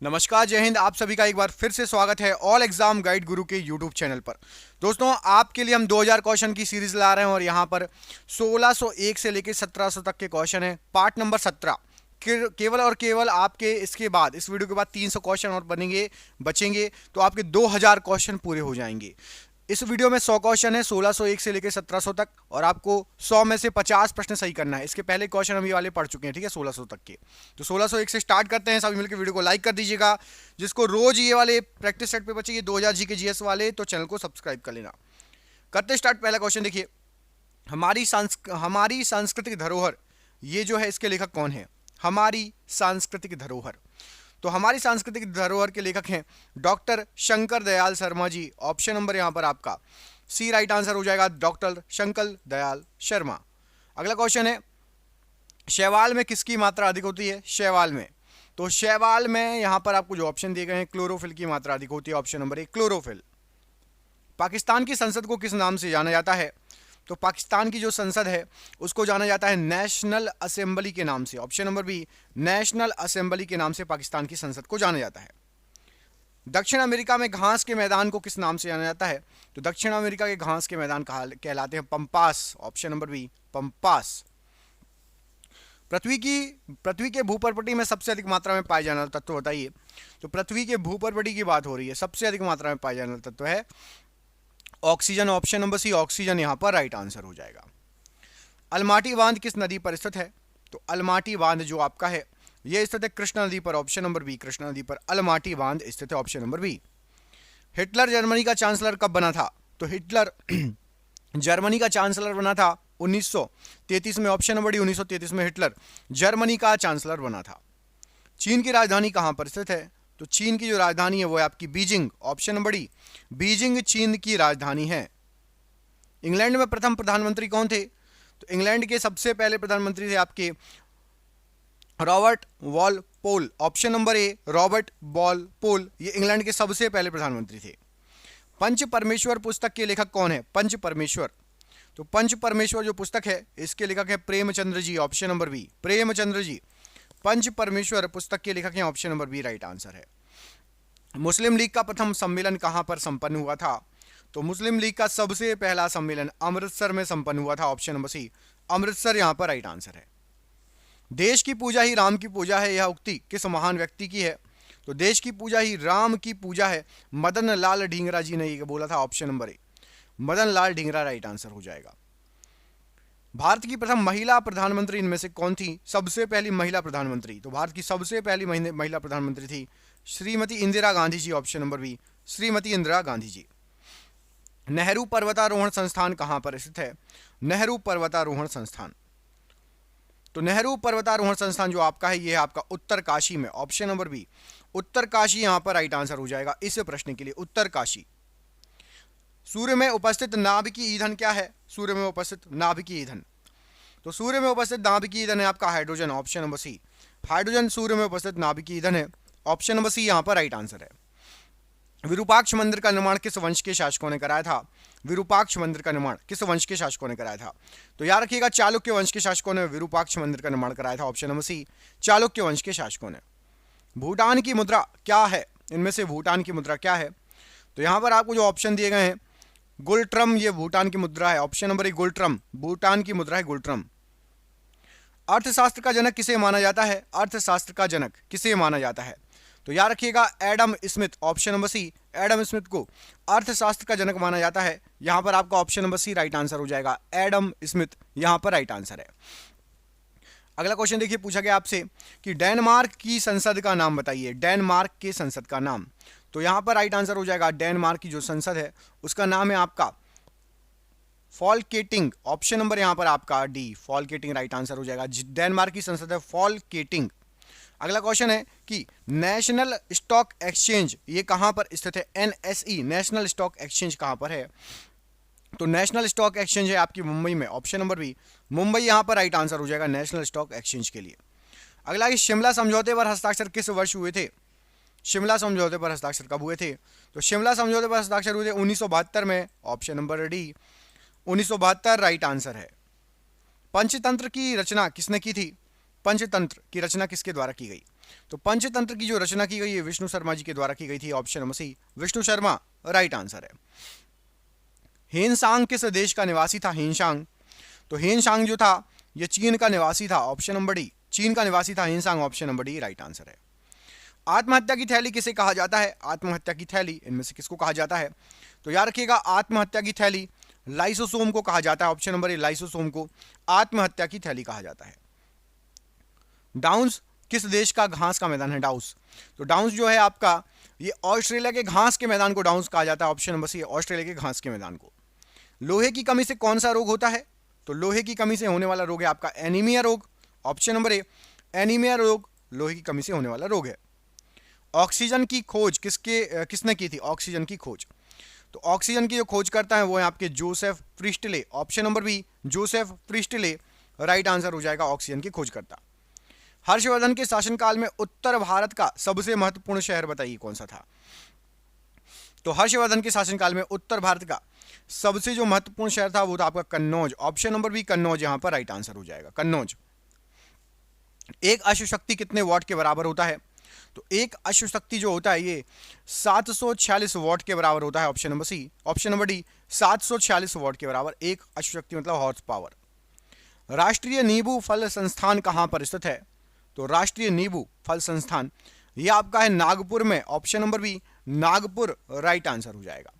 नमस्कार, जय हिंद। आप सभी का एक बार फिर से स्वागत है ऑल एग्जाम गाइड गुरु के यूट्यूब चैनल पर। दोस्तों, आपके लिए हम 2000 क्वेश्चन की सीरीज ला रहे हैं और यहाँ पर 1601 से लेकर 1700 तक के क्वेश्चन हैं। पार्ट नंबर 17 केवल और केवल आपके इसके बाद, इस वीडियो के बाद 300 क्वेश्चन और बचेंगे तो आपके 2000 क्वेश्चन पूरे हो जाएंगे। इस वीडियो में 100 क्वेश्चन है 1601 से लेकर 1700 तक, और आपको 100 में से 50 प्रश्न सही करना है। इसके पहले क्वेश्चन हम ये वाले पढ़ चुके हैं, ठीक है, 1600 तक के। तो 1601 से स्टार्ट करते हैं। सभी मिलकर वीडियो को लाइक कर दीजिएगा। जिसको रोज ये वाले प्रैक्टिस सेट पेपर चाहिए 2000 जी के जीएस वाले, तो चैनल को सब्सक्राइब कर लेना। करते स्टार्ट। पहला क्वेश्चन देखिए, हमारी सांस्कृतिक धरोहर, ये जो है इसके लेखक कौन है? हमारी सांस्कृतिक धरोहर। तो हमारी सांस्कृतिक धरोहर के लेखक हैं doctor Shankar Dayal Sharma ji. Option number यहां पर आपका सी राइट आंसर हो जाएगा, डॉक्टर शंकर दयाल शर्मा। अगला क्वेश्चन है, शैवाल में किसकी मात्रा अधिक होती है? शैवाल में, तो शैवाल में यहां पर आपको जो ऑप्शन दिए गए हैं, क्लोरोफिल की मात्रा अधिक होती है। Option number 1 chlorophyll. पाकिस्तान की संसद को किस नाम से जाना जाता है? तो पाकिस्तान की जो संसद है उसको जाना जाता है नेशनल असेंबली के नाम से। Option number B, national assembly के नाम से पाकिस्तान की संसद को जाना जाता है। दक्षिण अमेरिका में घास के मैदान को किस नाम से जाना जाता है? तो दक्षिण अमेरिका के घास के मैदान कहलाते हैं Pampas. Option number B, Pampas. पृथ्वी के भूपर्पटी में सबसे अधिक मात्रा में पाए जाने वाला तत्व बताइए। तो पृथ्वी के भूपर्पटी की बात हो रही है, सबसे अधिक मात्रा में पाए जाने वाला तत्व है oxygen. Option number C, oxygen यहां पर राइट आंसर हो जाएगा। अलमाटी बांध किस नदी पर स्थित है? तो अलमाटी बांध जो आपका है यह स्थित है कृष्णा नदी पर। ऑप्शन नंबर बी, कृष्णा नदी पर अलमाटी बांध स्थित है। Option number B. Hitler Germany का चांसलर कब बना था? तो हिटलर जर्मनी का चांसलर बना था 1933 में। ऑप्शन नंबर डी, 1933 में हिटलर जर्मनी का चांसलर बना था। चीन की राजधानी कहां पर स्थित है? तो चीन की जो राजधानी है वो है आपकी Beijing. Option number D, Beijing चीन की राजधानी है। इंग्लैंड में प्रथम प्रधानमंत्री कौन थे? तो इंग्लैंड के सबसे पहले प्रधानमंत्री थे आपके Robert Walpole. Option number A, Robert Walpole, ये इंग्लैंड के सबसे पहले प्रधानमंत्री थे। पंच परमेश्वर पुस्तक के लेखक कौन है? पंच परमेश्वर, तो पंच परमेश्वर जो पुस्तक है इसके लेखक है Premchandra ji. Option number B, Premchandra ji Panch Parmeshwar पुस्तक के लेखक हैं। Option number B right answer है। मुस्लिम लीग का प्रथम सम्मेलन कहां पर संपन्न हुआ था? तो मुस्लिम लीग का सबसे पहला सम्मेलन अमृतसर में संपन्न हुआ था। ऑप्शन नंबर सी, अमृतसर यहां पर राइट आंसर है। देश की पूजा ही राम की पूजा है, यह उक्ति किस महान व्यक्ति की है? तो देश की पूजा ही राम की पूजा है, मदन लाल ढींगरा जी ने यह बोला था। Option number A, Madan Lal Dhingra right answer हो जाएगा। भारत की प्रथम महिला प्रधानमंत्री इनमें से कौन थी? सबसे पहली महिला प्रधानमंत्री, तो भारत की सबसे पहली महिला प्रधानमंत्री थी Shrimati Indira Gandhi ji. Option number B, Shrimati Indira Gandhi ji. Nehru पर्वतारोहण संस्थान कहां पर स्थित है? नेहरू पर्वतारोहण संस्थान, तो नेहरू पर्वतारोहण संस्थान जो आपका है यह आपका उत्तरकाशी में। ऑप्शन नंबर बी, उत्तरकाशी यहां पर राइट आंसर हो जाएगा इस प्रश्न के लिए, उत्तरकाशी। सूर्य में उपस्थित नाभिकीय ईंधन क्या है? सूर्य में उपस्थित नाभिकीय ईंधन, तो सूर्य में उपस्थित नाभिकीय ईंधन है आपका hydrogen. Option number C, hydrogen सूर्य में उपस्थित नाभिकीय ईंधन है। ऑप्शन नंबर सी यहां पर राइट आंसर है। विरूपाक्ष मंदिर का निर्माण किस वंश के शासकों ने कराया था? विरूपाक्ष मंदिर का निर्माण किस वंश के शासकों ने कराया था? तो याद रखिएगा, चालुक्य वंश के शासकों ने विरूपाक्ष मंदिर का निर्माण कराया था। ऑप्शन नंबर सी, चालुक्य वंश के शासकों ने। भूटान की मुद्रा क्या है? इनमें से भूटान की मुद्रा क्या है? तो यहां पर आपको जो ऑप्शन दिए गए हैं, गुलट्रम ये भूटान की मुद्रा है। ऑप्शन नंबर ए, गुलट्रम भूटान की मुद्रा है, गुलट्रम। अर्थशास्त्र का जनक किसे माना जाता है? अर्थशास्त्र का जनक किसे माना जाता है? तो याद रखिएगा, Adam Smith. Option number C, Adam Smith को अर्थशास्त्र का जनक माना जाता है। यहां पर आपका option number C right answer हो जाएगा, एडम स्मिथ यहां पर राइट आंसर है। अगला क्वेश्चन देखिए, पूछा गया आपसे कि डेनमार्क की संसद का नाम बताइए। डेनमार्क के संसद का नाम, तो यहां पर राइट आंसर हो जाएगा डेनमार्क की जो संसद है उसका नाम है आपका फॉलकेटिंग। ऑप्शन नंबर यहां पर आपका डी, फॉलकेटिंग राइट आंसर हो जाएगा। डेनमार्क की संसद है फॉलकेटिंग। अगला क्वेश्चन है कि नेशनल स्टॉक एक्सचेंज ये कहां पर स्थित है? एनएसई नेशनल स्टॉक एक्सचेंज कहां पर है? तो नेशनल स्टॉक एक्सचेंज है आपकी मुंबई में। ऑप्शन नंबर बी, मुंबई यहां पर राइट आंसर हो जाएगा नेशनल स्टॉक एक्सचेंज के लिए। अगला कि शिमला समझौते पर हस्ताक्षर किस वर्ष हुए थे? शिमला समझौते पर हस्ताक्षर कब हुए थे? तो शिमला समझौते पर हस्ताक्षर हुए थे 1972 में। Option number D, 1972 right answer है। पंचतंत्र की रचना किसने की थी? पंचतंत्र की रचना किसके द्वारा की गई? तो पंचतंत्र की जो रचना की गई है विष्णु शर्मा जी के द्वारा की गई थी, option number C Vishnu Sharma right answer है। हेनसांग किस देश का निवासी था? हेनसांग, तो हेनसांग जो था ये चीन का निवासी था, ऑप्शन नंबर डी चीन का निवासी था Hiuen Tsang, option number D right answer है। आत्महत्या की थैली किसे कहा जाता है? आत्महत्या की थैली इनमें से किसको कहा जाता है? तो याद रखिएगा आत्महत्या की थैली लाइसोसोम को कहा जाता है, ऑप्शन नंबर ए लाइसोसोम को आत्महत्या की थैली कहा जाता है। डाउन्स किस देश का घास का मैदान है? डाउस, तो डाउन्स जो है आपका ये ऑस्ट्रेलिया के घास के मैदान को डाउन्स कहा जाता है, ऑप्शन नंबर सी ऑस्ट्रेलिया के घास के मैदान को। लोहे की कमी से कौन सा रोग होता है? तो लोहे की कमी से होने वाला रोग है आपका एनीमिया रोग, ऑप्शन नंबर ए एनीमिया रोग लोहे की कमी से होने वाला रोग है। ऑक्सीजन की खोज किसने की थी? ऑक्सीजन की खोज, तो ऑक्सीजन की जो खोज करता है वो है आपके Joseph Priestley, option number B Joseph Priestley right answer हो जाएगा ऑक्सीजन की खोज करता। हर्षवर्धन के शासनकाल में उत्तर भारत का सबसे महत्वपूर्ण शहर बताइए कौन सा था? तो हर्षवर्धन के शासनकाल में उत्तर भारत का सबसे जो महत्वपूर्ण शहर था वो था आपका Kannauj, option number B Kannauj यहां पर राइट आंसर हो जाएगा कन्नौज। एक अश्वशक्ति कितने वॉट के बराबर होता है? तो एक अश्वशक्ति जो होता है ये 746 वॉट के बराबर होता है, option number C option number D 746 watt के बराबर एक अश्वशक्ति मतलब हॉर्स पावर। राष्ट्रीय नींबू फल संस्थान कहां पर स्थित है? तो राष्ट्रीय नींबू फल संस्थान ये आपका है नागपुर में, option number B Nagpur right answer हो जाएगा।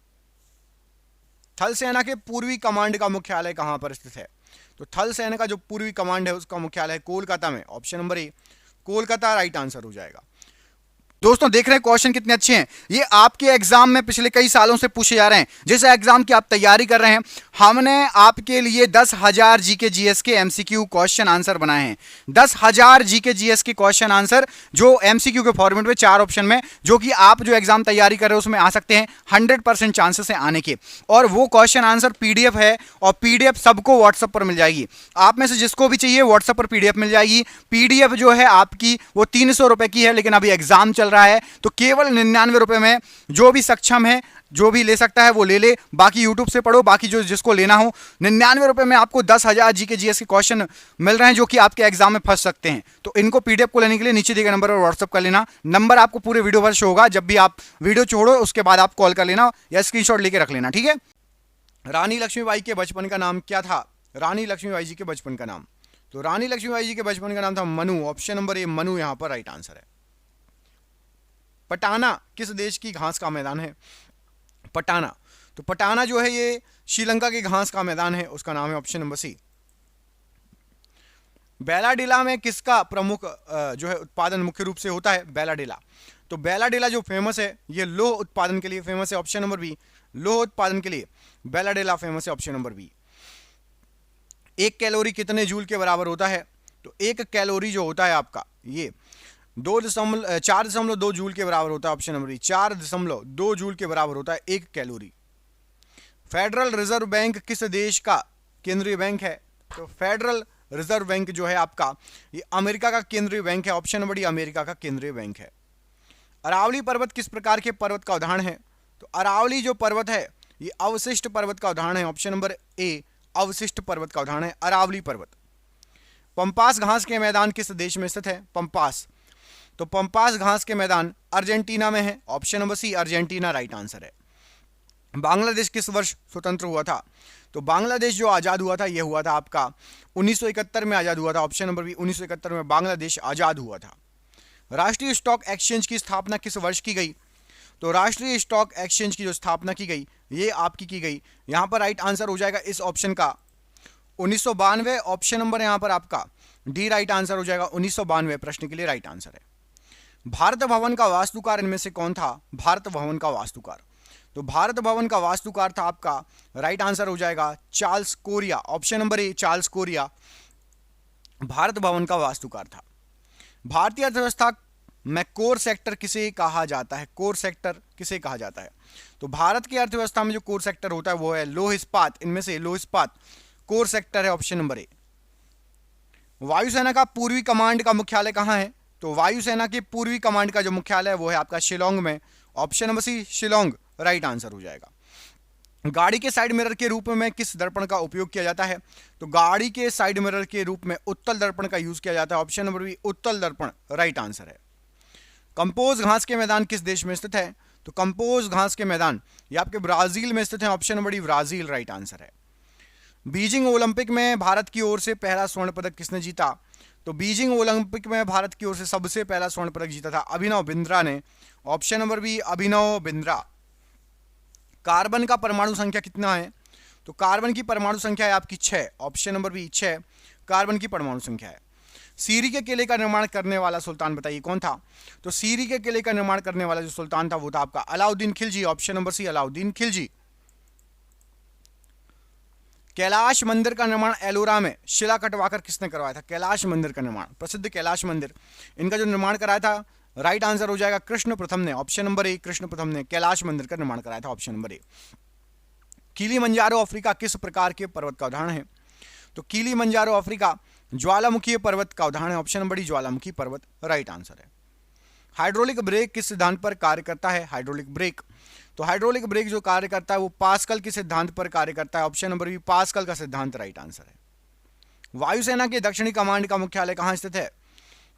थल सेना के पूर्वी कमांड का मुख्यालय कहां पर स्थित है? तो थल सेना का जो पूर्वी कमांड है उसका मुख्यालय है कोलकाता में, option number A Kolkata right answer हो जाएगा। दोस्तों देख रहे हैं क्वेश्चन कितने अच्छे हैं, ये आपके एग्जाम में पिछले कई सालों से पूछे जा रहे हैं। जिस एग्जाम की आप तैयारी कर रहे हैं हमने आपके लिए 10,000 जीके जीएस के एमसीक्यू क्वेश्चन आंसर बनाए हैं। 10,000 जीके जीएस के क्वेश्चन आंसर जो एमसीक्यू के फॉर्मेट में 4 ऑप्शन में, जो कि आप जो एग्जाम तैयारी कर रहे हो उसमें आ सकते हैं, 100% चांसेस है आने के। और वो क्वेश्चन आंसर पीडीएफ है और पीडीएफ सबको व्हाट्सएप पर मिल जाएगी। आप में से जिसको भी चाहिए व्हाट्सएप पर पीडीएफ मिल जाएगी। पीडीएफ जो है आपकी वो 300 रुपए की है, लेकिन अभी एग्जाम चल रहा है तो केवल 99 रुपए में जो भी सक्षम है जो भी ले सकता है वो ले ले, बाकी यूट्यूब से पढ़ो, बाकी जो जिसको लेना हो 99 रुपए में आपको 10,000 जीके जीएस के क्वेश्चन मिल रहे हैं जो कि आपके एग्जाम में फंस सकते हैं। तो इनको पीडीएफ को लेने के लिए नीचे दिए गए नंबर पर व्हाट्सएप कर लेना। नंबर आपको पूरे वीडियो पर शो होगा, जब भी आप वीडियो छोड़ो उसके बाद आप कॉल कर लेना या स्क्रीनशॉट लेके रख लेना, ठीक है। रानी लक्ष्मीबाई के बचपन का नाम क्या था? रानी लक्ष्मीबाई जी के बचपन का नाम, तो रानी लक्ष्मीबाई जी के बचपन का नाम था Manu, option number A Manu यहां पर राइट आंसर है। पटाना किस देश की घास का मैदान है? पटाना, तो पटाना जो है ये श्रीलंका के घास का मैदान है, उसका नाम है ऑप्शन नंबर सी। बेलाडेला में किसका प्रमुख जो है उत्पादन मुख्य रूप से होता है? बेलाडेला, तो बेलाडेला जो फेमस है ये लोह उत्पादन के लिए फेमस है, ऑप्शन नंबर बी लोह उत्पादन के लिए बेलाडेला फेमस है, ऑप्शन नंबर बी। एक कैलोरी कितने जूल के बराबर होता है? तो एक कैलोरी जो होता है आपका ये 4.2 जूल के बराबर होता है, ऑप्शन नंबर बी 4.2 जूल के बराबर होता है एक कैलोरी। फेडरल रिजर्व बैंक किस देश का केंद्रीय बैंक है? तो फेडरल रिजर्व बैंक जो है आपका ये अमेरिका का केंद्रीय बैंक है, ऑप्शन नंबर डी अमेरिका का केंद्रीय बैंक है। अरावली पर्वत किस प्रकार के पर्वत का उदाहरण है? तो अरावली जो पर्वत है ये अवशिष्ट पर्वत का उदाहरण है, ऑप्शन नंबर ए अवशिष्ट पर्वत का उदाहरण है अरावली पर्वत। पंपास घास के मैदान किस देश में स्थित है? पंपास, तो पंपास घास के मैदान अर्जेंटीना में है, option number C Argentina right answer है। बांग्लादेश किस वर्ष स्वतंत्र हुआ था? तो बांग्लादेश जो आजाद हुआ था यह हुआ था आपका 1971 में आजाद हुआ था, ऑप्शन नंबर बी 1971 में बांग्लादेश आजाद हुआ था। राष्ट्रीय स्टॉक एक्सचेंज की स्थापना किस वर्ष की गई? तो राष्ट्रीय स्टॉक एक्सचेंज की जो स्थापना की गई ये आपकी की गई, यहां पर राइट आंसर हो जाएगा इस ऑप्शन का 1992, ऑप्शन नंबर यहां पर आपका डी राइट आंसर हो जाएगा 1992 प्रश्न के लिए राइट आंसर है। भारत भवन का वास्तुकार इनमें से कौन था? भारत भवन का वास्तुकार, तो भारत भवन का वास्तुकार था आपका राइट आंसर हो जाएगा Charles Korea, option number A Charles Korea Bharat Bhavan का वास्तुकार था। भारतीय अर्थव्यवस्था में कोर सेक्टर किसे कहा जाता है? कोर सेक्टर किसे कहा जाता है? तो भारत की अर्थव्यवस्था में जो कोर सेक्टर होता है वो है लौह इस्पात, इनमें से लौह इस्पात कोर सेक्टर है, ऑप्शन नंबर ए। वायुसेना का पूर्वी कमांड का मुख्यालय कहां है? तो वायुसेना के पूर्वी कमांड का जो मुख्यालय है वो है आपका शिलोंग में, option number C Shillong right answer हो जाएगा। गाड़ी के साइड मिरर के रूप में किस दर्पण का उपयोग किया जाता है? तो गाड़ी के साइड मिरर के रूप में उत्तल दर्पण का यूज किया जाता है, ऑप्शन नंबर बी उत्तल दर्पण राइट आंसर है। कंपोज घास के मैदान किस देश में स्थित है? तो कंपोज घास के मैदान ये आपके ब्राजील में स्थित है। Option number D Brazil right answer है। बीजिंग ओलंपिक में भारत की ओर से पहला स्वर्ण पदक किसने जीता? तो बीजिंग ओलंपिक में भारत की ओर से सबसे पहला स्वर्ण पदक जीता था अभिनव बिंद्रा ने। Option number B Abhinav Bindra. Carbon का परमाणु संख्या कितना है? तो कार्बन की परमाणु संख्या है आपकी 6। ऑप्शन नंबर बी 6 कार्बन की परमाणु संख्या है। सीरी के किले का निर्माण करने वाला सुल्तान बताइए कौन था? तो सीरी के किले का निर्माण करने वाला जो सुल्तान था वो था आपका Alauddin Khilji. Option number C Alauddin Khilji. Kailash मंदिर का निर्माण एलोरा में शिला कटवाकर किसने करवाया था? कैलाश मंदिर का निर्माण, प्रसिद्ध कैलाश मंदिर, इनका जो निर्माण कराया था राइट आंसर हो जाएगा कृष्ण प्रथम ने। ऑप्शन नंबर ए कृष्ण प्रथम ने कैलाश मंदिर का निर्माण कराया था। Option number A. Kilimanjaro Africa किस प्रकार के पर्वत का उदाहरण है? तो किलिमंजारो अफ्रीका ज्वालामुखी पर्वत का उदाहरण है। ऑप्शन नंबर डी ज्वालामुखी पर्वत राइट आंसर है। हाइड्रोलिक ब्रेक किस सिद्धांत पर कार्य करता है? हाइड्रोलिक ब्रेक, तो हाइड्रोलिक ब्रेक जो कार्य करता है वो पास्कल के सिद्धांत पर कार्य करता है। ऑप्शन नंबर बी पास्कल का सिद्धांत राइट आंसर है। वायुसेना के दक्षिणी कमांड का मुख्यालय कहां स्थित है?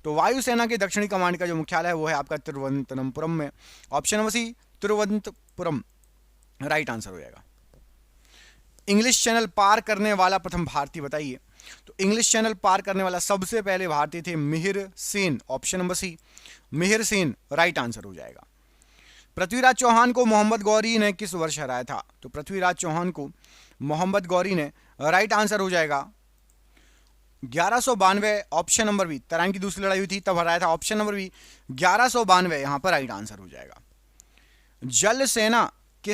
तो वायुसेना के दक्षिणी कमांड का जो मुख्यालय है वो है आपका तिरुवनंतपुरम में। Option number C Thiruvananthapuram right answer हो जाएगा। इंग्लिश चैनल पार करने वाला प्रथम भारतीय बताइए। तो इंग्लिश चैनल पार करने वाला सबसे पहले भारतीय थे Mihir Sen. Option number C Mihir Sen right answer हो जाएगा। पृथ्वीराज चौहान को मोहम्मद गौरी ने किस वर्ष हराया था? तो पृथ्वीराज चौहान को मोहम्मद गौरी ने राइट आंसर हो जाएगा 1192। ऑप्शन नंबर बी तराइन की दूसरी लड़ाई हुई थी तब हराया था। ऑप्शन नंबर बी 1192 यहां पर राइट आंसर हो जाएगा। जल सेना के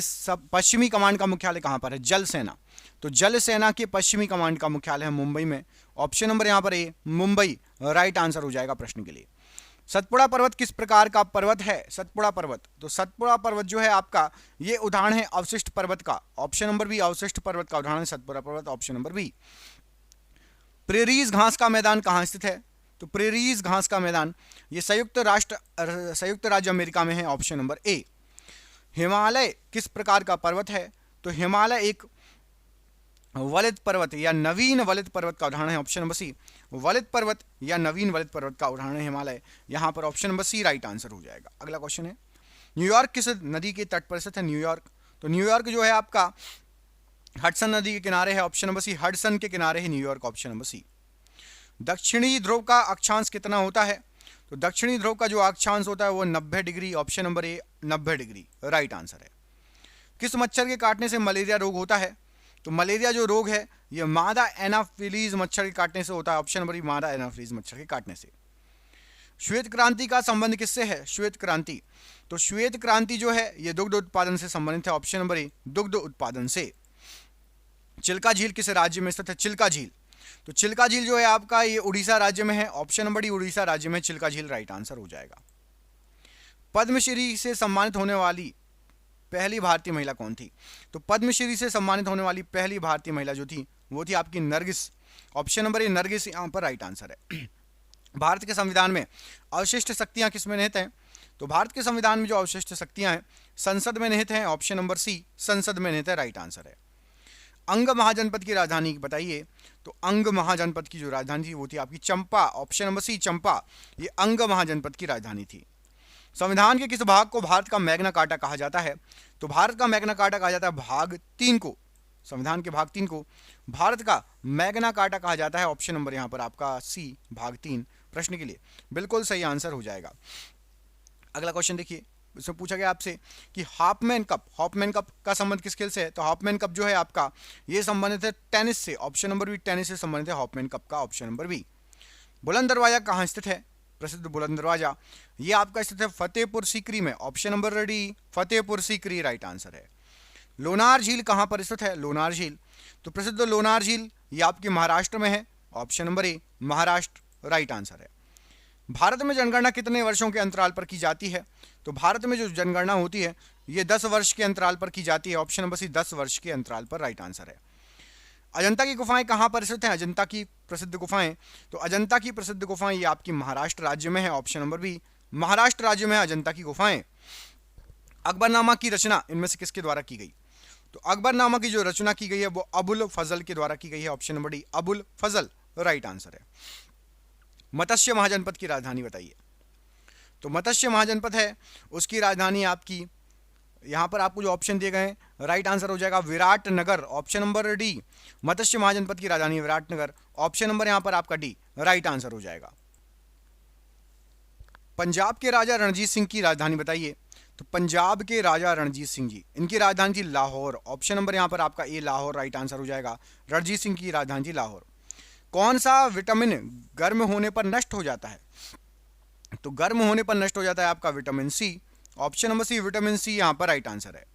पश्चिमी कमांड का मुख्यालय कहां पर है? जल सेना, तो जल सेना के पश्चिमी कमांड का मुख्यालय है मुंबई में। ऑप्शन नंबर यहां पर ए मुंबई राइट आंसर हो जाएगा प्रश्न के लिए। सतपुड़ा पर्वत किस प्रकार का पर्वत है? सतपुड़ा पर्वत, तो सतपुड़ा पर्वत जो है आपका ये उदाहरण है अवशिष्ट पर्वत का। ऑप्शन नंबर बी अवशिष्ट पर्वत का उदाहरण है सतपुड़ा पर्वत। Option number B. प्रेरीज घास का मैदान कहां स्थित है? तो प्रेरीज घास का मैदान ये संयुक्त राज्य अमेरिका में है। Option number A. हिमालय किस प्रकार का पर्वत है? तो हिमालय एक वलित पर्वत या नवीन वलित पर्वत का उदाहरण है। ऑप्शन नंबर सी वलित पर्वत या नवीन वलित पर्वत का उदाहरण है हिमालय। यहां पर option number C right answer हो जाएगा। अगला क्वेश्चन है न्यूयॉर्क किस नदी के तट पर स्थित है? न्यूयॉर्क, तो न्यूयॉर्क जो है आपका हडसन नदी के किनारे है। ऑप्शन नंबर सी हडसन के किनारे है न्यूयॉर्क। ऑप्शन नंबर सी। दक्षिणी ध्रुव का अक्षांश कितना होता है? तो दक्षिणी ध्रुव का जो अक्षांश होता है वो 90 degree. Option number A 90 degree right answer है। किस मच्छर के काटने से मलेरिया रोग होता है? तो मलेरिया जो रोग है ये मादा एनाफिलीज मच्छर के काटने से होता है। ऑप्शन नंबर बी मादा एनाफिलीज मच्छर के काटने से। श्वेत क्रांति का संबंध किससे है? श्वेत क्रांति, तो श्वेत क्रांति जो है ये दुग्ध उत्पादन से संबंधित है। ऑप्शन नंबर ए दुग्ध उत्पादन से। चिल्का झील किस राज्य में स्थित है? चिल्का झील, तो चिल्का झील जो है आपका ये उड़ीसा राज्य में है। ऑप्शन नंबर डी उड़ीसा राज्य में चिल्का झील राइट आंसर हो जाएगा। पद्मश्री से सम्मानित होने वाली पहली भारतीय महिला कौन थी? तो पद्मश्री से सम्मानित होने वाली पहली भारतीय महिला जो थी वो थी आपकी Nargis. Option number A Nargis यहां पर राइट आंसर है। भारत के संविधान में अवशिष्ट शक्तियां किसमें निहित हैं? तो भारत के संविधान में जो अवशिष्ट शक्तियां हैं संसद में निहित हैं। ऑप्शन नंबर सी संसद में निहित है राइट आंसर है। अंग महाजनपद की राजधानी बताइए। तो अंग महाजनपद की जो राजधानी थी वो थी आपकी चंपा। ऑप्शन नंबर सी चंपा ये अंग महाजनपद की राजधानी थी। संविधान के किस भाग को भारत का मैग्ना कार्टा कहा जाता है? तो भारत का मैग्ना कार्टा कहा जाता है भाग 3 को। संविधान के भाग 3 को भारत का मैग्ना कार्टा कहा जाता है। ऑप्शन नंबर यहां पर आपका सी भाग 3 प्रश्न के लिए बिल्कुल सही आंसर हो जाएगा। अगला क्वेश्चन देखिए, इसमें पूछा गया आपसे कि हॉफमैन कप का संबंध किस खेल से है? तो हॉफमैन कप जो है आपका ये संबंधित है टेनिस से। ऑप्शन नंबर बी टेनिस से संबंधित है हॉफमैन कप का। Option number B. Buland Darwaza कहाँ स्थित है? प्रसिद्ध बुलंद दरवाजा ये आपका स्थित है फतेहपुर सीकरी में। Option number D Fatehpur Sikri right answer है। लोनार झील कहाँ पर स्थित है? लोनार झील, तो प्रसिद्ध लोनार झील ये आपके महाराष्ट्र में है। Option number A Maharashtra right answer है। भारत में जनगणना कितने वर्षों के अंतराल पर की जाती है? तो भारत में जो जनगणना होती है ये 10 वर्ष के अंतराल पर की जाती है। ऑप्शन नंबर सी 10 वर्ष के अंतराल पर राइट आंसर है। अजंता की गुफाएं कहाँ पर स्थित हैं? अजंता की प्रसिद्ध गुफाएं, तो अजंता की प्रसिद्ध गुफाएं ये आपकी महाराष्ट्र राज्य में है। ऑप्शन नंबर बी महाराष्ट्र राज्य में अजंता की गुफाएं। अकबरनामा की रचना इनमें से किसके द्वारा की गई? तो अकबरनामा की जो रचना की गई है वो अबुल फजल के द्वारा की गई है। ऑप्शन नंबर डी अबुल फजल राइट आंसर है। मत्स्य महाजनपद की राजधानी बताइए। तो मत्स्य महाजनपद है, उसकी राजधानी आपकी, यहाँ पर आपको जो ऑप्शन दिए गए हैं राइट आंसर हो जाएगा विराटनगर, ऑप्शन नंबर डी। मत्स्य महाजनपद की राजधानी विराटनगर, ऑप्शन नंबर यहाँ पर आपका डी राइट आंसर हो जाएगा। पंजाब के राजा रणजीत सिंह की राजधानी बताइए। तो पंजाब के राजा रणजीत सिंह जी, इनकी राजधानी थी लाहौर, ऑप्शन नंबर यहाँ पर आपका ए लाहौर राइट आंसर हो जाएगा। रणजीत सिंह की राजधानी थी लाहौर। कौन सा विटामिन गर्म होने पर नष्ट हो जाता है? तो गर्म होने पर नष्ट हो जाता है आपका vitamin C, option number C vitamin C यहाँ पर राइट आंसर है।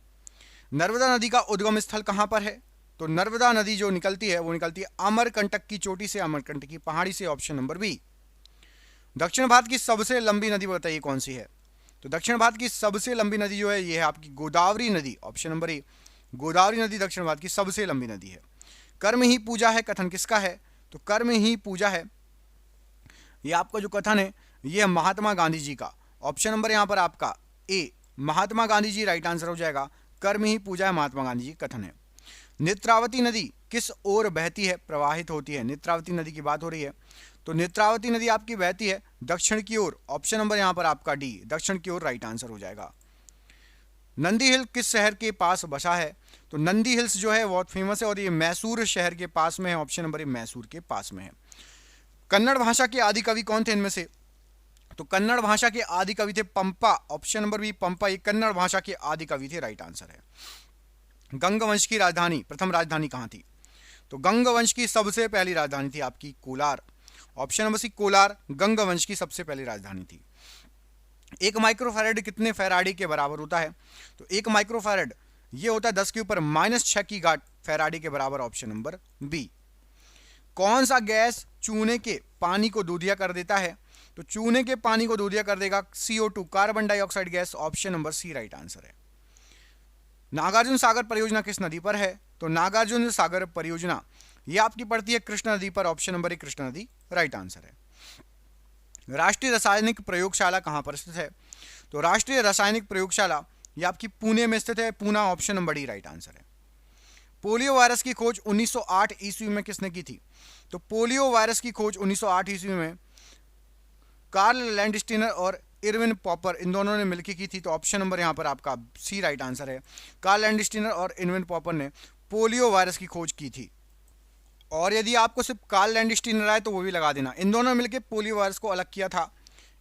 नर्मदा नदी का उद्गम स्थल कहाँ पर है? तो नर्मदा नदी जो निकलती है वो निकलती है अमरकंटक की चोटी से, अमरकंटक की पहाड़ी से, ऑप्शन नंबर बी। दक्षिण भारत की सबसे लंबी नदी बताइए कौन सी है? तो दक्षिण भारत की सबसे लंबी नदी जो है ये है आपकी गोदावरी नदी, ऑप्शन नंबर ए गोदावरी नदी दक्षिण भारत की सबसे लंबी नदी है। कर्म ही पूजा है कथन किसका है? तो कर्म ही पूजा है, ये आपका जो कथन है ये महात्मा गांधी जी का, ऑप्शन नंबर यहाँ पर आपका ए महात्मा गांधी जी राइट आंसर हो जाएगा। कर्म ही पूजा है महात्मा गांधी जी कथन है। नेत्रावती नदी किस ओर बहती है, प्रवाहित होती है? नेत्रावती नदी की बात हो रही है, तो नेत्रावती नदी आपकी बहती है दक्षिण की ओर, ऑप्शन नंबर यहाँ पर आपका डी दक्षिण की ओर राइट आंसर हो जाएगा। नंदी हिल किस शहर के पास बसा है? तो नंदी हिल्स जो है बहुत फेमस है और ये मैसूर शहर के पास में है, ऑप्शन नंबर ए मैसूर के पास में है। कन्नड़ भाषा के आदि कवि कौन थे इनमें से? तो कन्नड़ भाषा के आदि कवि थे पंपा, ऑप्शन नंबर बी पंपा, ये कन्नड़ भाषा के आदि कवि थे राइट आंसर है। गंग वंश की राजधानी, प्रथम राजधानी कहाँ थी? तो गंग वंश की सबसे पहली राजधानी थी आपकी Kolar, option number C Kolar Ganga वंश की सबसे पहली राजधानी थी। एक माइक्रोफैराड कितने फैराडी के बराबर होता है? तो एक माइक्रोफैराड ये होता है 10 के ऊपर -6 की घात फैराडी के बराबर, ऑप्शन नंबर बी। कौन सा गैस चूने के पानी को दूधिया कर देता है? तो चूने के पानी को दूधिया कर देगा CO2 carbon dioxide gas, option number C right answer है। नागार्जुन सागर परियोजना किस नदी पर है? तो नागार्जुन सागर परियोजना ये आपकी पड़ती है कृष्णा नदी पर, ऑप्शन नंबर ए कृष्णा नदी राइट आंसर है। राष्ट्रीय रासायनिक प्रयोगशाला कहां पर स्थित है? तो राष्ट्रीय रासायनिक प्रयोगशाला ये आपकी पुणे में स्थित है, Poona, option number D right answer है। पोलियो वायरस की खोज 1908 ईस्वी में किसने की थी? तो पोलियो वायरस की खोज 1908 ईस्वी में कार्ल लैंडस्टीनर और इरविन पॉपर इन दोनों ने मिलकर की थी, तो ऑप्शन नंबर यहाँ पर आपका सी राइट आंसर है। कार्ल लैंडस्टीनर और इरविन पॉपर ने पोलियो वायरस की खोज की थी। और यदि आपको सिर्फ कार्ल लैंडस्टीनर आए तो वो भी लगा देना, इन दोनों ने मिलकर पोलियो वायरस को अलग किया था,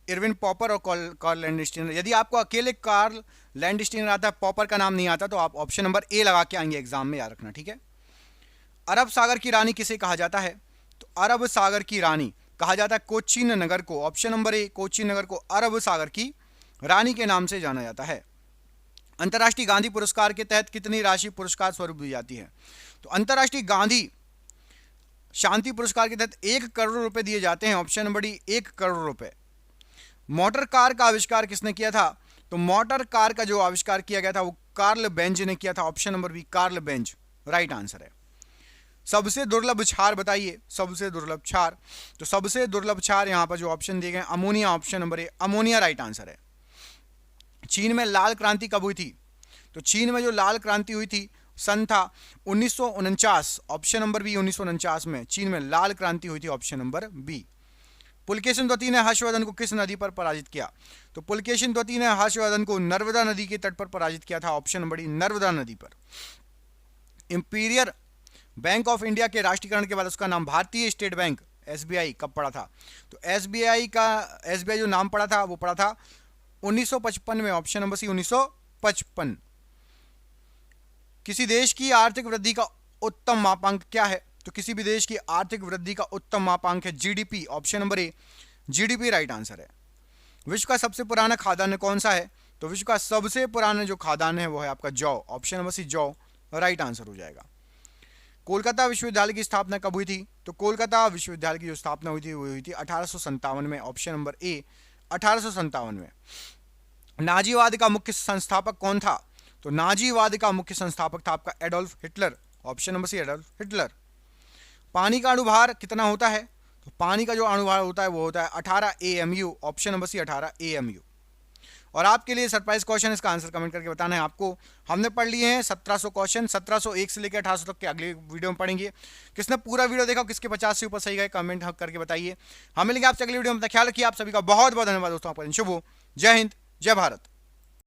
इरविन पॉपर और कार्ल लैंडस्टीनर। यदि आपको अकेले कार्ल लैंडस्टीनर आता है, पॉपर का नाम नहीं आता, तो आप ऑप्शन नंबर ए लगा के आएंगे एग्जाम में, याद रखना, ठीक है। अरब सागर की रानी किसे कहा जाता है? तो अरब सागर की रानी कहा जाता है कोचीन नगर को, ऑप्शन नंबर ए कोचीन नगर को अरब सागर की रानी के नाम से जाना जाता है। अंतर्राष्ट्रीय गांधी पुरस्कार के तहत कितनी राशि पुरस्कार स्वरूप दी जाती है? तो अंतर्राष्ट्रीय गांधी शांति पुरस्कार के तहत 1 करोड़ रुपए दिए जाते हैं, ऑप्शन नंबर डी 1 करोड़ रुपए। मोटर कार का आविष्कार किसने किया था? तो मोटर कार का जो आविष्कार किया गया था वो कार्ल बेंज ने किया था, option number B Karl Benz right answer है। सबसे दुर्लभ क्षार बताइए, सबसे दुर्लभ क्षार। तो सबसे दुर्लभ क्षार यहाँ पर जो ऑप्शन दिए गए ammonia, option number A ammonia right answer है। चीन में लाल क्रांति कब हुई थी? तो चीन में जो लाल क्रांति हुई थी सन था 1949, ऑप्शन नंबर बी 1949 में चीन में लाल क्रांति हुई थी, ऑप्शन नंबर बी। पुलकेशिन द्वितीय ने हर्षवर्धन को किस नदी पर पराजित किया? तो पुलकेशिन द्वितीय ने हर्षवर्धन को नर्मदा नदी के तट पर पराजित किया था, ऑप्शन नंबर डी नर्मदा नदी पर। इंपीरियल बैंक ऑफ इंडिया के राष्ट्रीयकरण के बाद उसका नाम भारतीय स्टेट बैंक SBI कब पड़ा था? तो SBI जो नाम पड़ा था वो पड़ा था 1955 में, ऑप्शन नंबर सी 1955। किसी देश की आर्थिक वृद्धि का उत्तम मापांक क्या है? तो किसी भी देश की आर्थिक वृद्धि का उत्तम मापांक है GDP, option number A GDP right answer है। विश्व का सबसे पुराना खाद्यान्न कौन सा है? तो विश्व का सबसे पुराना जो खाद्यान्न है वो है आपका जौ, ऑप्शन नंबर सी जौ राइट आंसर हो जाएगा। कोलकाता विश्वविद्यालय की स्थापना कब हुई थी? तो कोलकाता विश्वविद्यालय की जो स्थापना हुई थी वो हुई थी 1857 में, ऑप्शन नंबर ए 1857 में। नाजीवाद का मुख्य संस्थापक कौन था? तो नाजीवाद का मुख्य संस्थापक था आपका Adolf Hitler, option number C Adolf Hitler. पानी का अणुभार कितना होता है? तो पानी का जो अणुभार होता है वो होता है 18 AMU, option number C 18 AMU। और आपके लिए सरप्राइज क्वेश्चन, इसका आंसर कमेंट करके बताना है आपको। हमने पढ़ लिए हैं 1700 क्वेश्चन, 1701 से लेकर 1800 तक के अगले वीडियो में पढ़ेंगे। किसने पूरा वीडियो देखा, किसके 50 से ऊपर सही गए, कमेंट करके बताइए। हमें लेंगे आपसे अगले वीडियो में। ख्याल रखिए, आप सभी का बहुत बहुत धन्यवाद दोस्तों, आपका दिन शुभ हो। जय हिंद, जय भारत।